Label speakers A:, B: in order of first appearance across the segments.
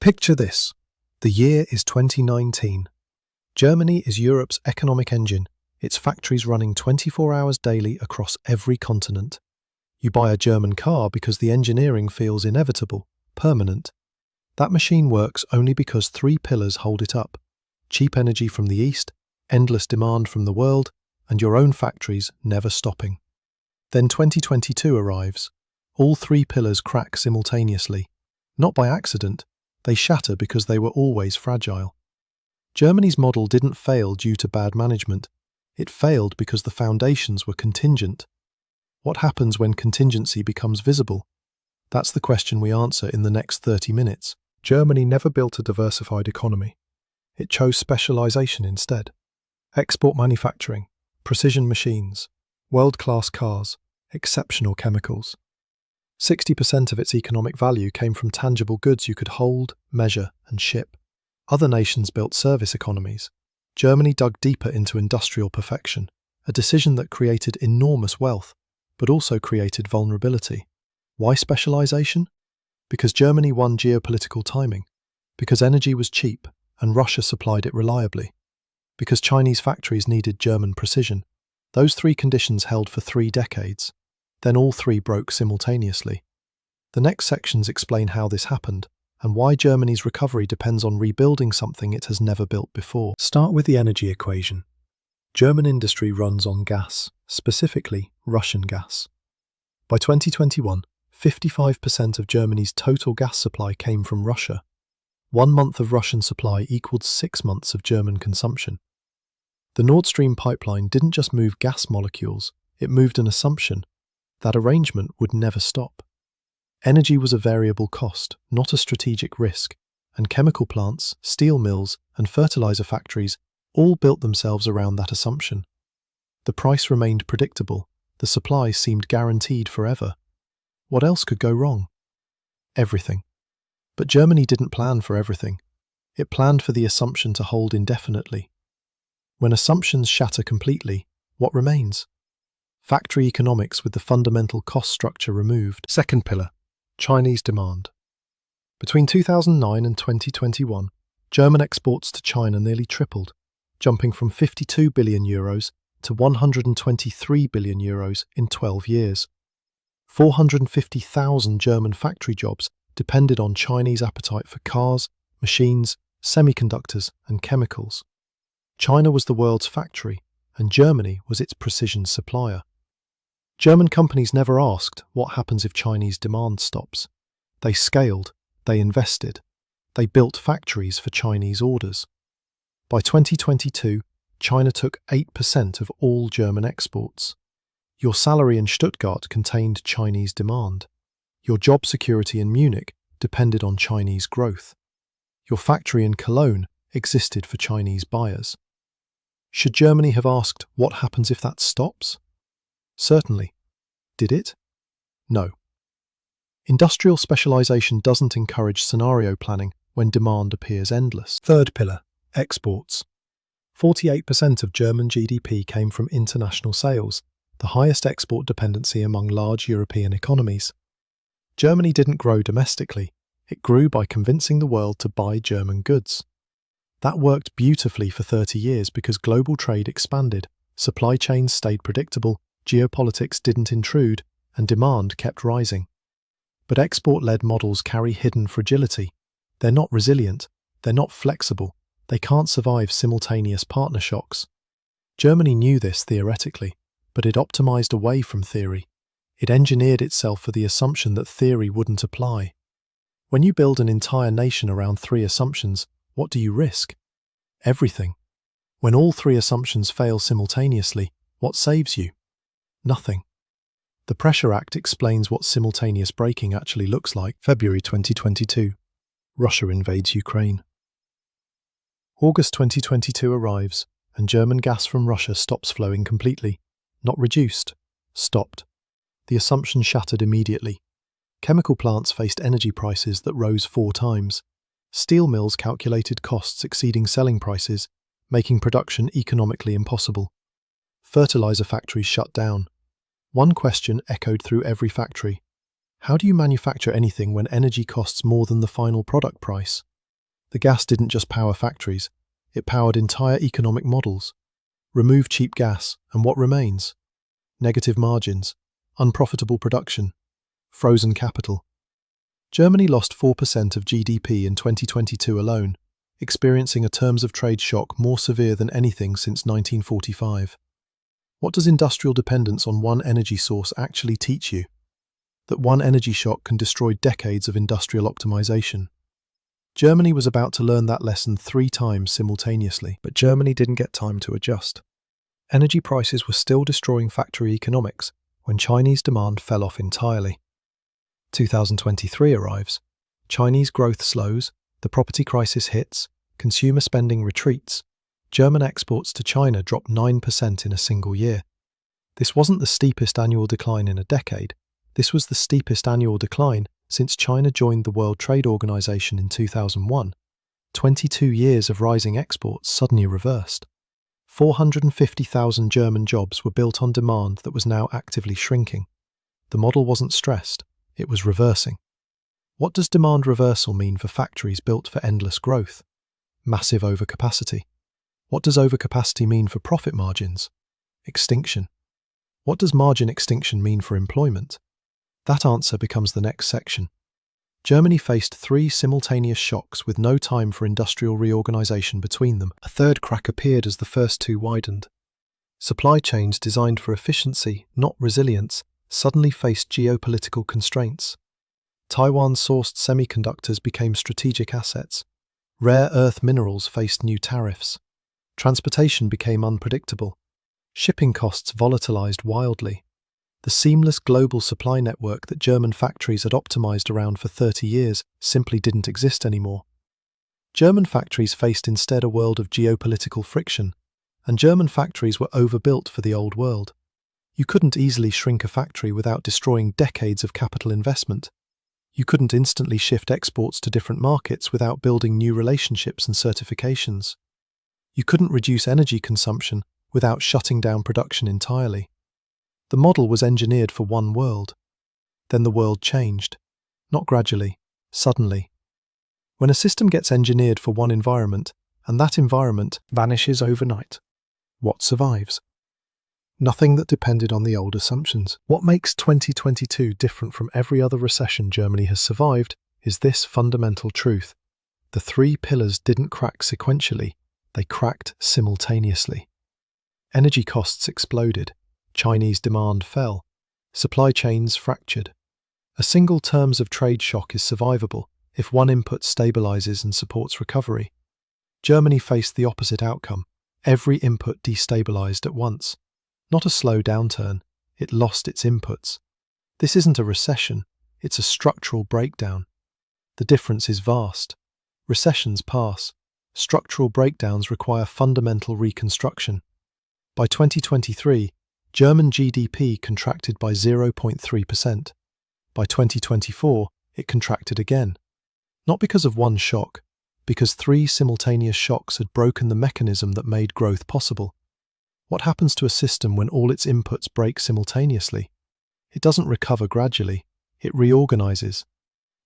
A: Picture this. The year is 2019. Germany is Europe's economic engine, its factories running 24 hours daily across every continent. You buy a German car because the engineering feels inevitable, permanent. That machine works only because three pillars hold it up: cheap energy from the east, endless demand from the world, and your own factories never stopping. Then 2022 arrives. All three pillars crack simultaneously. Not by accident, they shatter because they were always fragile. Germany's model didn't fail due to bad management. It failed because the foundations were contingent. What happens when contingency becomes visible? That's the question we answer in the next 30 minutes. Germany never built a diversified economy. It chose specialization instead. Export manufacturing, precision machines, world-class cars, exceptional chemicals. 60% of its economic value came from tangible goods you could hold, measure, and ship. Other nations built service economies. Germany dug deeper into industrial perfection, a decision that created enormous wealth, but also created vulnerability. Why specialization? Because Germany won geopolitical timing, because energy was cheap and Russia supplied it reliably, because Chinese factories needed German precision. Those three conditions held for 3 decades. Then all three broke simultaneously. The next sections explain how this happened, and why Germany's recovery depends on rebuilding something it has never built before. Start with the energy equation. German industry runs on gas, specifically Russian gas. By 2021, 55% of Germany's total gas supply came from Russia. 1 month of Russian supply equaled 6 months of German consumption. The Nord Stream pipeline didn't just move gas molecules, it moved an assumption. That arrangement would never stop. Energy was a variable cost, not a strategic risk, and chemical plants, steel mills, and fertilizer factories all built themselves around that assumption. The price remained predictable, the supply seemed guaranteed forever. What else could go wrong? Everything. But Germany didn't plan for everything. It planned for the assumption to hold indefinitely. When assumptions shatter completely, what remains? Factory economics with the fundamental cost structure removed. Second pillar, Chinese demand. Between 2009 and 2021, German exports to China nearly tripled, jumping from €52 billion to €123 billion in 12 years. 450,000 German factory jobs depended on Chinese appetite for cars, machines, semiconductors, and chemicals. China was the world's factory, and Germany was its precision supplier. German companies never asked what happens if Chinese demand stops. They scaled, they invested, they built factories for Chinese orders. By 2022, China took 8% of all German exports. Your salary in Stuttgart contained Chinese demand. Your job security in Munich depended on Chinese growth. Your factory in Cologne existed for Chinese buyers. Should Germany have asked what happens if that stops? Certainly. Did it? No. Industrial specialization doesn't encourage scenario planning when demand appears endless. Third pillar, exports. 48% of German GDP came from international sales, the highest export dependency among large European economies. Germany didn't grow domestically, it grew by convincing the world to buy German goods. That worked beautifully for 30 years because global trade expanded, supply chains stayed predictable, geopolitics didn't intrude, and demand kept rising. But export-led models carry hidden fragility. They're not resilient, they're not flexible, they can't survive simultaneous partner shocks. Germany knew this theoretically, but it optimized away from theory. It engineered itself for the assumption that theory wouldn't apply. When you build an entire nation around 3 assumptions, what do you risk? Everything. When all 3 assumptions fail simultaneously, what saves you? Nothing. The Pressure Act explains what simultaneous braking actually looks like. February 2022. Russia invades Ukraine. August 2022 arrives, and German gas from Russia stops flowing completely. Not reduced. Stopped. The assumption shattered immediately. Chemical plants faced energy prices that rose 4 times. Steel mills calculated costs exceeding selling prices, making production economically impossible. Fertilizer factories shut down. One question echoed through every factory. How do you manufacture anything when energy costs more than the final product price? The gas didn't just power factories, it powered entire economic models. Remove cheap gas, and what remains? Negative margins, unprofitable production, frozen capital. Germany lost 4% of GDP in 2022 alone, experiencing a terms of trade shock more severe than anything since 1945. What does industrial dependence on one energy source actually teach you? That one energy shock can destroy decades of industrial optimization. Germany was about to learn that lesson 3 times simultaneously, but Germany didn't get time to adjust. Energy prices were still destroying factory economics when Chinese demand fell off entirely. 2023 arrives, Chinese growth slows, the property crisis hits, consumer spending retreats. German exports to China dropped 9% in a single year. This wasn't the steepest annual decline in a decade, this was the steepest annual decline since China joined the World Trade Organization in 2001. 22 years of rising exports suddenly reversed. 450,000 German jobs were built on demand that was now actively shrinking. The model wasn't stressed, it was reversing. What does demand reversal mean for factories built for endless growth? Massive overcapacity. What does overcapacity mean for profit margins? Extinction. What does margin extinction mean for employment? That answer becomes the next section. Germany faced 3 simultaneous shocks with no time for industrial reorganization between them. A third crack appeared as the first 2 widened. Supply chains designed for efficiency, not resilience, suddenly faced geopolitical constraints. Taiwan-sourced semiconductors became strategic assets. Rare earth minerals faced new tariffs. Transportation became unpredictable. Shipping costs volatilized wildly. The seamless global supply network that German factories had optimized around for 30 years simply didn't exist anymore. German factories faced instead a world of geopolitical friction, and German factories were overbuilt for the old world. You couldn't easily shrink a factory without destroying decades of capital investment. You couldn't instantly shift exports to different markets without building new relationships and certifications. You couldn't reduce energy consumption without shutting down production entirely. The model was engineered for one world. Then the world changed. Not gradually, suddenly. When a system gets engineered for one environment, and that environment vanishes overnight, what survives? Nothing that depended on the old assumptions. What makes 2022 different from every other recession Germany has survived is this fundamental truth. The 3 pillars didn't crack sequentially, they cracked simultaneously. Energy costs exploded. Chinese demand fell. Supply chains fractured. A single terms of trade shock is survivable if one input stabilizes and supports recovery. Germany faced the opposite outcome. Every input destabilized at once. Not a slow downturn, it lost its inputs. This isn't a recession, it's a structural breakdown. The difference is vast. Recessions pass. Structural breakdowns require fundamental reconstruction. By 2023, German GDP contracted by 0.3%. By 2024, it contracted again. Not because of one shock, because 3 simultaneous shocks had broken the mechanism that made growth possible. What happens to a system when all its inputs break simultaneously? It doesn't recover gradually, it reorganizes.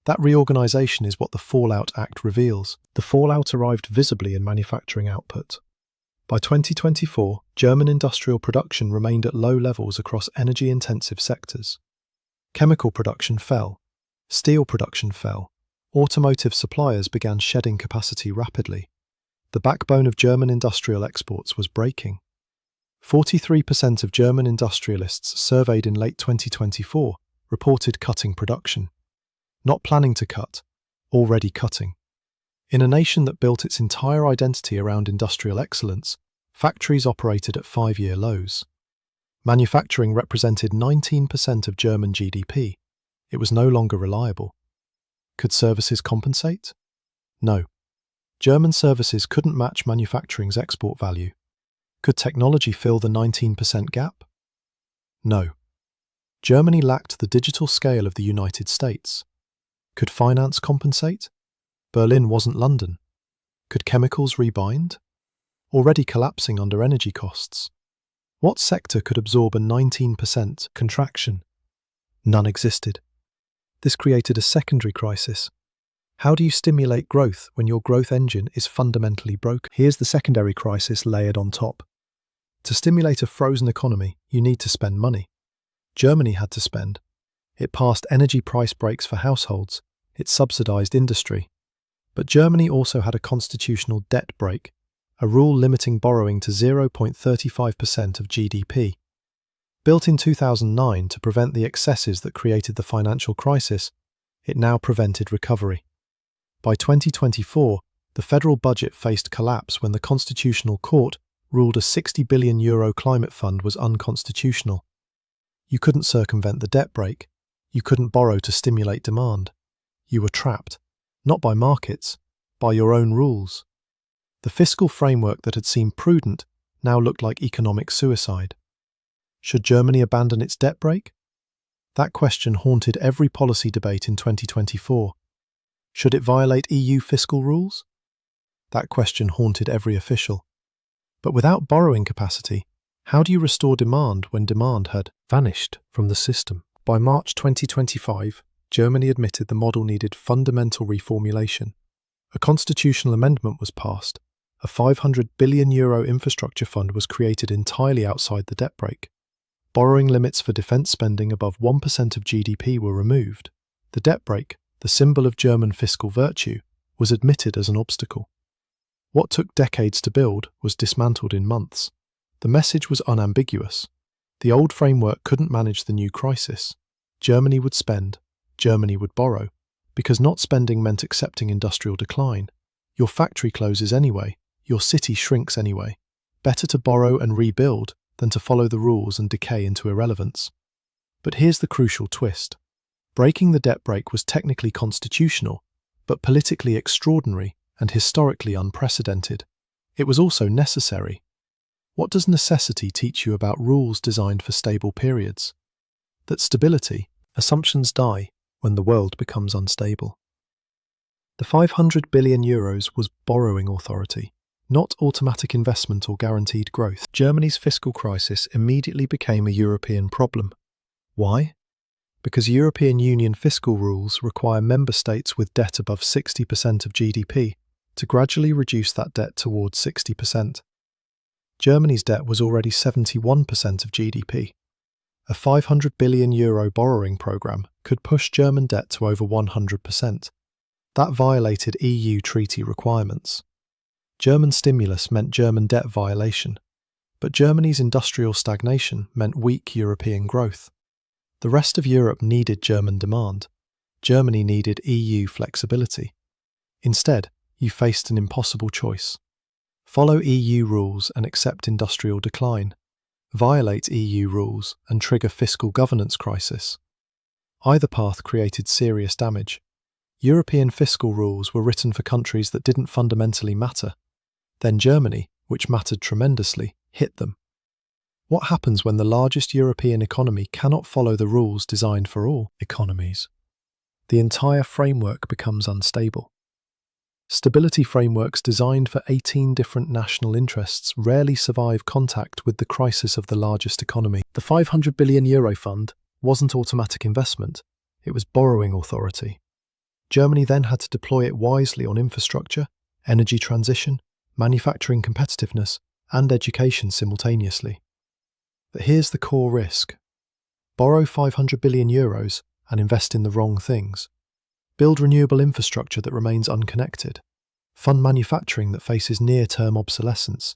A: That reorganization is what the Fallout Act reveals. The fallout arrived visibly in manufacturing output. By 2024, German industrial production remained at low levels across energy-intensive sectors. Chemical production fell. Steel production fell. Automotive suppliers began shedding capacity rapidly. The backbone of German industrial exports was breaking. 43% of German industrialists surveyed in late 2024 reported cutting production. Not planning to cut, already cutting. In a nation that built its entire identity around industrial excellence, factories operated at 5-year lows. Manufacturing represented 19% of German GDP. It was no longer reliable. Could services compensate? No. German services couldn't match manufacturing's export value. Could technology fill the 19% gap? No. Germany lacked the digital scale of the United States. Could finance compensate? Berlin wasn't London. Could chemicals rebind? Already collapsing under energy costs. What sector could absorb a 19% contraction? None existed. This created a secondary crisis. How do you stimulate growth when your growth engine is fundamentally broken? Here's the secondary crisis layered on top. To stimulate a frozen economy, you need to spend money. Germany had to spend. It passed energy price breaks for households. It subsidized industry. But Germany also had a constitutional debt break, a rule limiting borrowing to 0.35% of GDP. Built in 2009 to prevent the excesses that created the financial crisis, it now prevented recovery. By 2024, the federal budget faced collapse when the Constitutional Court ruled a €60 billion climate fund was unconstitutional. You couldn't circumvent the debt break. You couldn't borrow to stimulate demand. You were trapped, not by markets, by your own rules. The fiscal framework that had seemed prudent now looked like economic suicide. Should Germany abandon its debt break? That question haunted every policy debate in 2024. Should it violate EU fiscal rules? That question haunted every official. But without borrowing capacity, how do you restore demand when demand had vanished from the system? By March 2025, Germany admitted the model needed fundamental reformulation. A constitutional amendment was passed. A €500 billion infrastructure fund was created entirely outside the debt break. Borrowing limits for defence spending above 1% of GDP were removed. The debt break, the symbol of German fiscal virtue, was admitted as an obstacle. What took decades to build was dismantled in months. The message was unambiguous. The old framework couldn't manage the new crisis. Germany would spend, Germany would borrow, because not spending meant accepting industrial decline. Your factory closes anyway, your city shrinks anyway. Better to borrow and rebuild than to follow the rules and decay into irrelevance. But here's the crucial twist. Breaking the debt break was technically constitutional, but politically extraordinary and historically unprecedented. It was also necessary. What does necessity teach you about rules designed for stable periods? That stability, assumptions die when the world becomes unstable. The €500 billion was borrowing authority, not automatic investment or guaranteed growth. Germany's fiscal crisis immediately became a European problem. Why? Because European Union fiscal rules require member states with debt above 60% of GDP to gradually reduce that debt towards 60%. Germany's debt was already 71% of GDP. A €500 billion borrowing programme could push German debt to over 100%. That violated EU treaty requirements. German stimulus meant German debt violation, but Germany's industrial stagnation meant weak European growth. The rest of Europe needed German demand. Germany needed EU flexibility. Instead, you faced an impossible choice. Follow EU rules and accept industrial decline. Violate EU rules and trigger fiscal governance crisis. Either path created serious damage. European fiscal rules were written for countries that didn't fundamentally matter. Then Germany, which mattered tremendously, hit them. What happens when the largest European economy cannot follow the rules designed for all economies? The entire framework becomes unstable. Stability frameworks designed for 18 different national interests rarely survive contact with the crisis of the largest economy. The €500 billion fund wasn't automatic investment, it was borrowing authority. Germany then had to deploy it wisely on infrastructure, energy transition, manufacturing competitiveness, and education simultaneously. But here's the core risk. Borrow €500 billion and invest in the wrong things. Build renewable infrastructure that remains unconnected. Fund manufacturing that faces near-term obsolescence.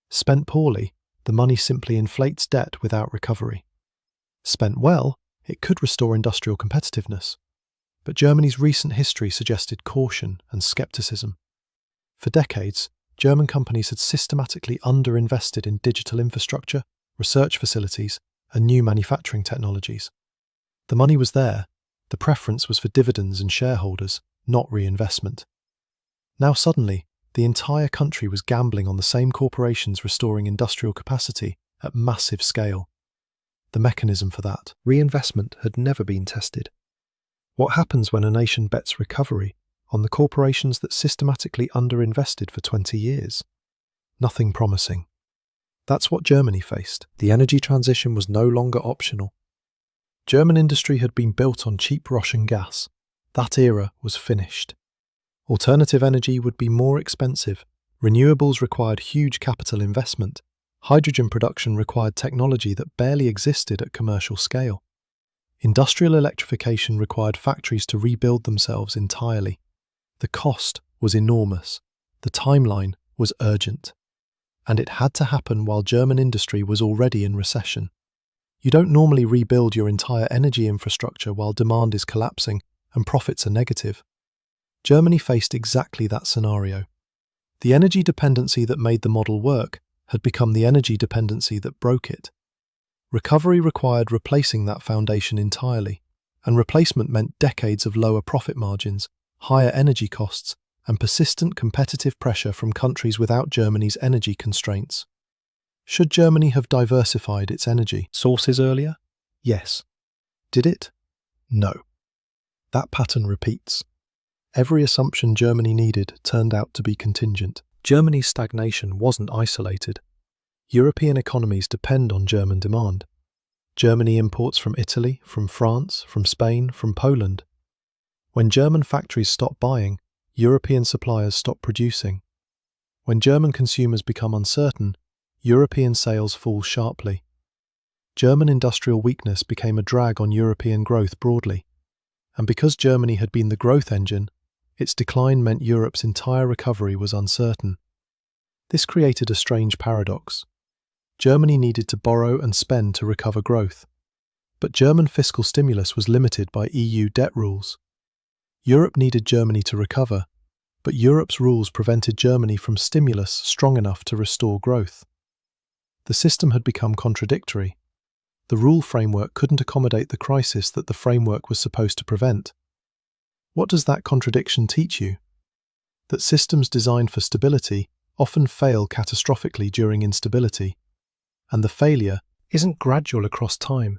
A: Spent poorly, the money simply inflates debt without recovery. Spent well, it could restore industrial competitiveness. But Germany's recent history suggested caution and skepticism. For decades, German companies had systematically underinvested in digital infrastructure, research facilities, and new manufacturing technologies. The money was there. The preference was for dividends and shareholders, not reinvestment. Now suddenly, the entire country was gambling on the same corporations restoring industrial capacity at massive scale. The mechanism for that reinvestment had never been tested. What happens when a nation bets recovery on the corporations that systematically underinvested for 20 years? Nothing promising. That's what Germany faced. The energy transition was no longer optional. German industry had been built on cheap Russian gas. That era was finished. Alternative energy would be more expensive. Renewables required huge capital investment. Hydrogen production required technology that barely existed at commercial scale. Industrial electrification required factories to rebuild themselves entirely. The cost was enormous. The timeline was urgent. And it had to happen while German industry was already in recession. You don't normally rebuild your entire energy infrastructure while demand is collapsing and profits are negative. Germany faced exactly that scenario. The energy dependency that made the model work had become the energy dependency that broke it. Recovery required replacing that foundation entirely, and replacement meant decades of lower profit margins, higher energy costs, and persistent competitive pressure from countries without Germany's energy constraints. Should Germany have diversified its energy sources earlier? Yes. Did it? No. That pattern repeats. Every assumption Germany needed turned out to be contingent. Germany's stagnation wasn't isolated. European economies depend on German demand. Germany imports from Italy, from France, from Spain, from Poland. When German factories stop buying, European suppliers stop producing. When German consumers become uncertain, European sales fall sharply. German industrial weakness became a drag on European growth broadly. And because Germany had been the growth engine, its decline meant Europe's entire recovery was uncertain. This created a strange paradox. Germany needed to borrow and spend to recover growth. But German fiscal stimulus was limited by EU debt rules. Europe needed Germany to recover, but Europe's rules prevented Germany from stimulus strong enough to restore growth. The system had become contradictory. The rule framework couldn't accommodate the crisis that the framework was supposed to prevent. What does that contradiction teach you? That systems designed for stability often fail catastrophically during instability, and the failure isn't gradual across time,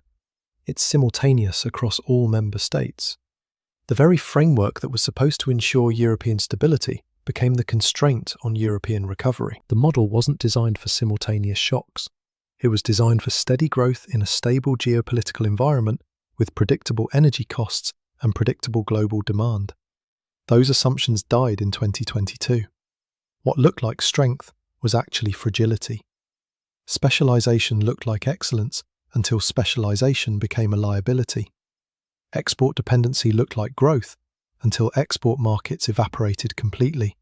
A: it's simultaneous across all member states. The very framework that was supposed to ensure European stability became the constraint on European recovery. The model wasn't designed for simultaneous shocks. It was designed for steady growth in a stable geopolitical environment with predictable energy costs and predictable global demand. Those assumptions died in 2022. What looked like strength was actually fragility. Specialization looked like excellence until specialization became a liability. Export dependency looked like growth until export markets evaporated completely.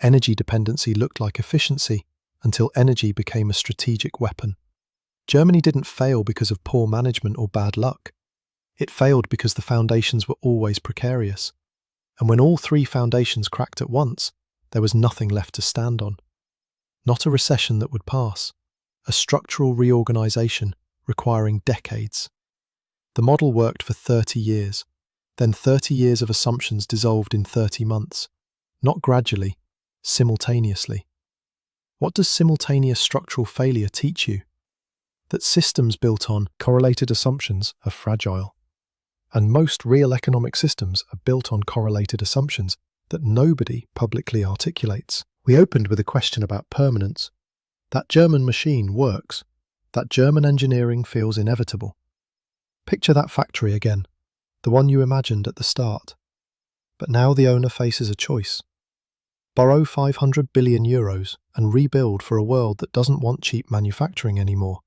A: Energy dependency looked like efficiency until energy became a strategic weapon. Germany didn't fail because of poor management or bad luck. It failed because the foundations were always precarious. And when all three foundations cracked at once, there was nothing left to stand on. Not a recession that would pass, a structural reorganization requiring decades. The model worked for 30 years, then 30 years of assumptions dissolved in 30 months, not gradually, simultaneously. What does simultaneous structural failure teach you? That systems built on correlated assumptions are fragile. And most real economic systems are built on correlated assumptions that nobody publicly articulates. We opened with a question about permanence. That German machine works. That German engineering feels inevitable. Picture that factory again, the one you imagined at the start. But now the owner faces a choice. Borrow 500 billion euros and rebuild for a world that doesn't want cheap manufacturing anymore,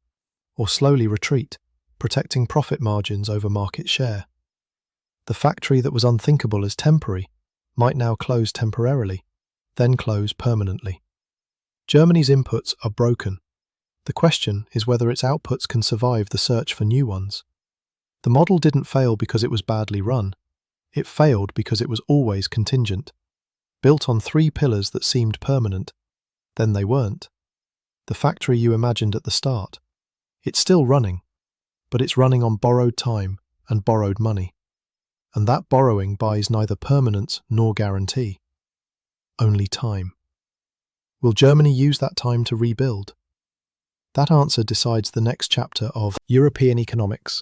A: or slowly retreat, protecting profit margins over market share. The factory that was unthinkable as temporary might now close temporarily, then close permanently. Germany's inputs are broken. The question is whether its outputs can survive the search for new ones. The model didn't fail because it was badly run. It failed because it was always contingent, built on three pillars that seemed permanent. Then they weren't. The factory you imagined at the start. It's still running, but it's running on borrowed time and borrowed money. And that borrowing buys neither permanence nor guarantee. Only time. Will Germany use that time to rebuild? That answer decides the next chapter of European economics.